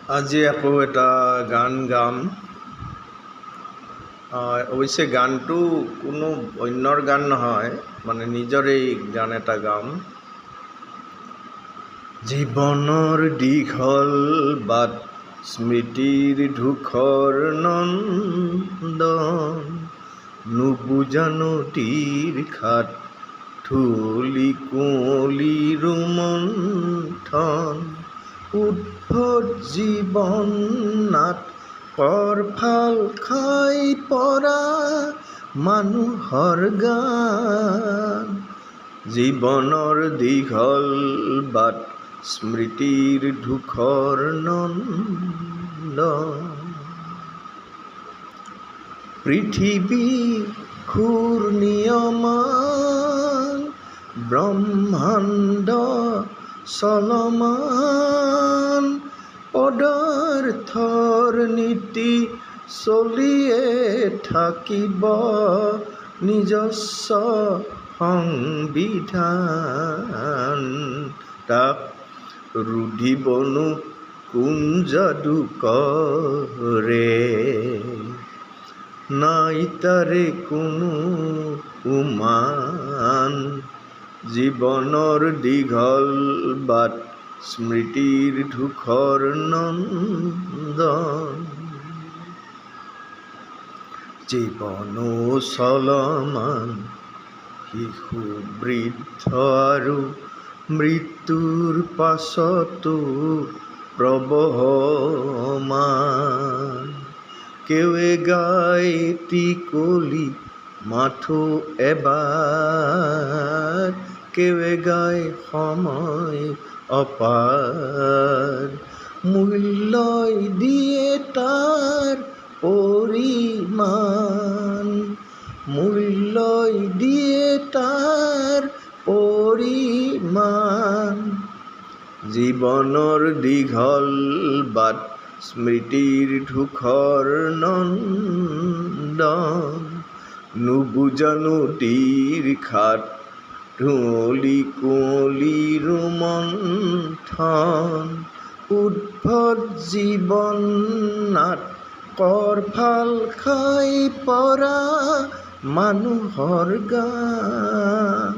আজি আকৌ এটা গান গাম। অৱশ্যে গানটো কোনো অন্যৰ গান নহয়, মানে নিজৰেই গান এটা গাম। জীৱনৰ দীঘল বাট স্মৃতিৰ ধূসৰ নন্দন, নুবুজা নদীৰ খাট ধূলি কুঁৱলী ৰোমন্থন, উদ্ভট জীৱন নাট কৰফাল খাই পৰা মানুহৰ গান। জীৱনৰ দীঘল বাট স্মৃতিৰ ধূসৰ নন্দন, পৃথিৱী ঘূৰ্ণীয়মান, ব্ৰহ্মাণ্ড চলমান, পদাৰ্থৰ নীতি চলিয়ে থাকিব নিজস্ব সংবিধান। তাক ৰুধিবনো কোন যাদুকৰে, নাই তাৰে কোনো উমান। জীৱনৰ দীঘল বাট স্মৃতিৰ ধূসৰ নন্দন, জীৱনো চলমান, শিশু বৃদ্ধ আৰু মৃত্যুৰ পাছতো প্ৰবহমান। কেৱে গায় এটি কলি মাথো এবাৰ, কেৱে গায় সময় অপাৰ, মূল্যই দিয়ে তাৰ পৰিমাণ, মূল্যই দিয়ে তাৰ পৰিমাণ। জীৱনৰ দীঘল বাট স্মৃতিৰ ধূসৰ নন্দন, নুবুজা নদীৰ খাট ধূলি কুঁৱলী ৰোমন্থন, উদ্ভট জীৱন নাট কৰফাল খাই পৰা মানুহৰ গান।